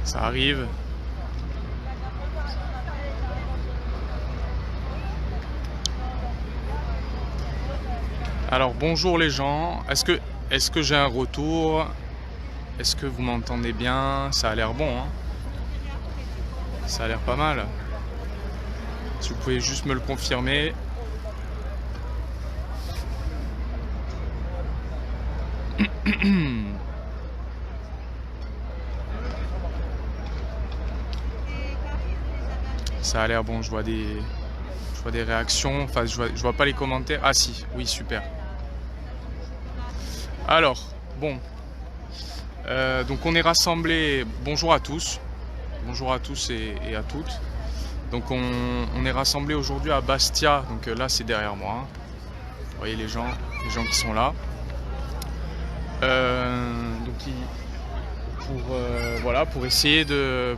Ça arrive. Alors bonjour les gens, est-ce que j'ai un retour? Est-ce que vous m'entendez bien? Ça a l'air bon, hein? Ça a l'air pas mal. Si vous pouvez juste me le confirmer. Ça a l'air bon, je vois des réactions, enfin je vois pas les commentaires. Ah si, oui, super. Alors, bon. Donc on est rassemblés, bonjour à tous et à toutes. Donc on est rassemblés aujourd'hui à Bastia, donc là c'est derrière moi, hein. Vous voyez les gens qui sont là. Voilà, pour essayer de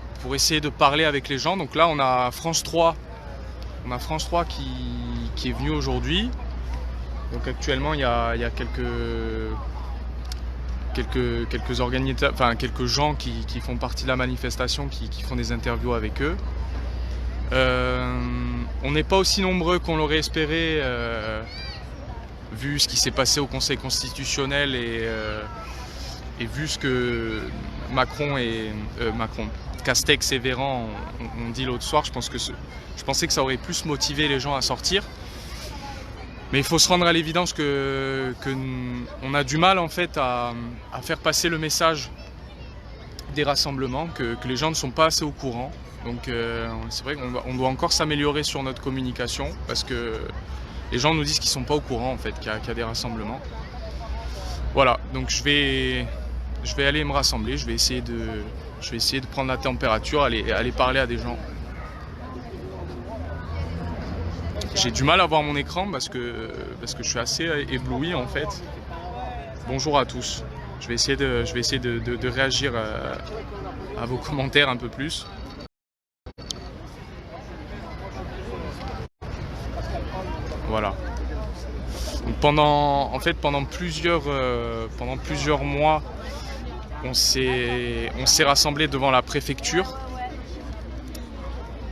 parler avec les gens. Donc là on a France 3 qui est venu aujourd'hui. Donc actuellement il y a quelques organisateurs, enfin quelques gens qui font partie de la manifestation, qui font des interviews avec eux. On n'est pas aussi nombreux qu'on l'aurait espéré, vu ce qui s'est passé au Conseil constitutionnel et vu ce que Castex et Véran ont dit l'autre soir. Je pensais que ça aurait plus motivé les gens à sortir. Mais il faut se rendre à l'évidence que on a du mal en fait à faire passer le message des rassemblements, que les gens ne sont pas assez au courant. Donc c'est vrai qu'on doit encore s'améliorer sur notre communication, parce que les gens nous disent qu'ils ne sont pas au courant en fait qu'il y a des rassemblements. Voilà, donc je vais aller me rassembler, je vais essayer de prendre la température, aller parler à des gens. J'ai du mal à voir mon écran parce que je suis assez ébloui en fait. Bonjour à tous. Je vais essayer de réagir à vos commentaires un peu plus. Voilà. Donc pendant plusieurs mois, on s'est rassemblés devant la préfecture.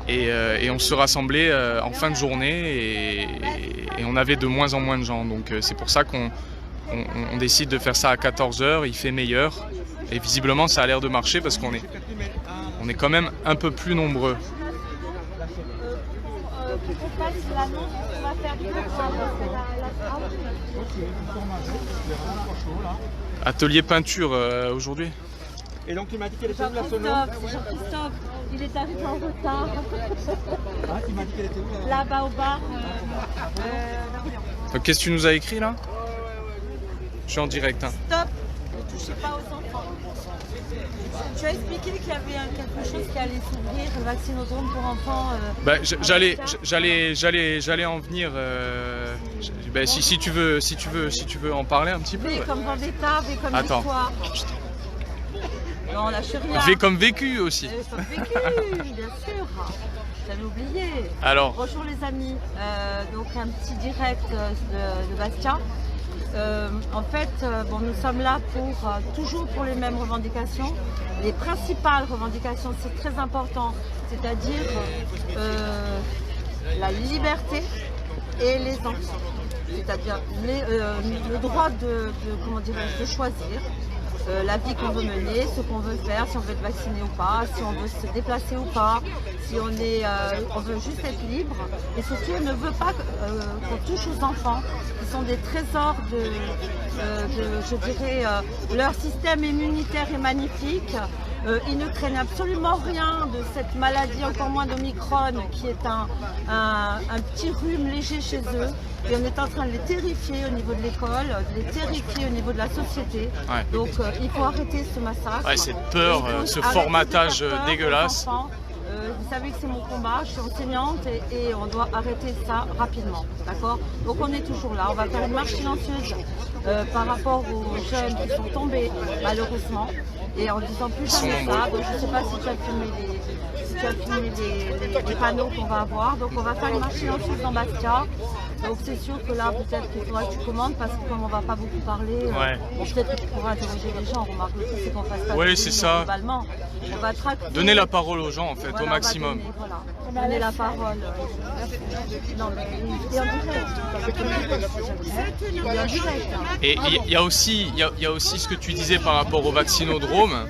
Et on se rassemblait en fin de journée et on avait de moins en moins de gens. Donc c'est pour ça qu'on décide de faire ça à 14 h, il fait meilleur. Et visiblement ça a l'air de marcher parce qu'on est quand même un peu plus nombreux. Atelier peinture aujourd'hui. Et donc il m'a dit qu'elle était où la sono? Jean-Christophe, il est arrivé en retard. Ah, il m'a dit qu'elle était où là-bas au bar. Qu'est-ce que tu nous as écrit là? Je suis en direct. Hein. Stop, ne touchez pas aux enfants. Tu as expliqué qu'il y avait quelque chose qui allait s'ouvrir, le vaccinodrome pour enfants. J'allais en venir. Si tu veux en parler un petit peu. V comme Vendetta, V comme Attends. Victoire. Non, on lâche rien. V comme vécu aussi. Comme vécu, bien sûr. J'avais oublié. Alors. Bonjour les amis. Donc un petit direct de Bastia. En fait, nous sommes là toujours pour les mêmes revendications. Les principales revendications, c'est très important, c'est-à-dire la liberté et les enfants. C'est-à-dire le droit de choisir la vie qu'on veut mener, ce qu'on veut faire, si on veut être vacciné ou pas, si on veut se déplacer ou pas, si on veut juste être libre. Et surtout, on ne veut pas qu'on touche aux enfants, qui sont des trésors je dirais, leur système immunitaire est magnifique. Ils ne craignent absolument rien de cette maladie, encore moins d'Omicron, qui est un petit rhume léger chez eux. Et on est en train de les terrifier au niveau de l'école, de les terrifier au niveau de la société. Ouais. Donc il faut arrêter ce massacre. Ouais, cette peur, Il faut ce arrêter formatage de faire peur aux dégueulasse. enfants. Vous savez que c'est mon combat, je suis enseignante et on doit arrêter ça rapidement, d'accord? Donc on est toujours là, on va faire une marche silencieuse par rapport aux jeunes qui sont tombés malheureusement et en disant plus jamais ça. Donc je ne sais pas si tu as filmé les panneaux qu'on va avoir. Donc on va faire une marche silencieuse dans Bastia. Donc c'est sûr que là peut-être qu'il faudra que tu commandes parce que comme on va pas beaucoup parler, bon, peut-être que tu pourras interroger les gens. Remarque le truc c'est qu'on fasse pas Oui, c'est ça. globalement. On va tracter. Donner la parole aux gens en fait, Voilà, au maximum. Donner la parole. Non, mais il est en direct. Il est en direct. Et il y a aussi ce que tu disais par rapport au vaccinodrome.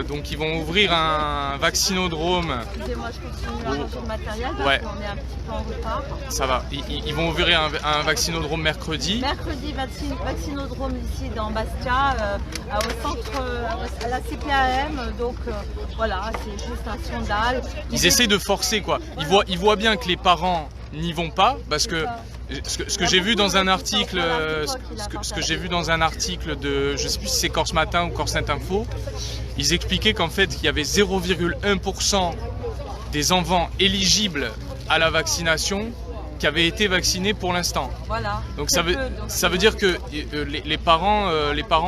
Donc ils vont ouvrir un vaccinodrome. Excusez-moi, je continue à ranger le matériel parce Ouais. qu'on est un petit peu en retard. Ça va. Ils vont ouvrir un vaccinodrome mercredi. Mercredi, vaccinodrome ici dans Bastia, au centre, à la CPAM. Donc voilà, c'est juste un scandale. Ils essaient de forcer quoi. Ils voient bien que les parents n'y vont pas parce que ce que j'ai vu dans un article, ce que j'ai vu dans un article de, je sais plus si c'est Corse Matin ou Corse Info, ils expliquaient qu'en fait il y avait 0,1% des enfants éligibles à la vaccination qui avaient été vaccinés pour l'instant. Voilà. Donc ça veut dire que les parents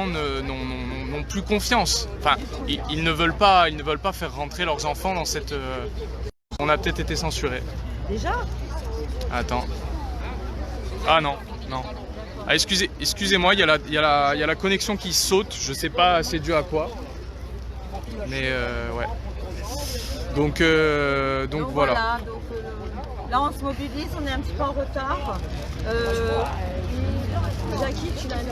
n'ont plus confiance. Enfin, ils ne veulent pas faire rentrer leurs enfants dans cette. On a peut-être été censuré. Déjà? Attends. Ah non. Ah, excusez-moi, il y a la connexion qui saute. Je sais pas c'est dû à quoi. Mais ouais. Donc voilà. Donc, là on se mobilise, on est un petit peu en retard. Jackie, tu l'as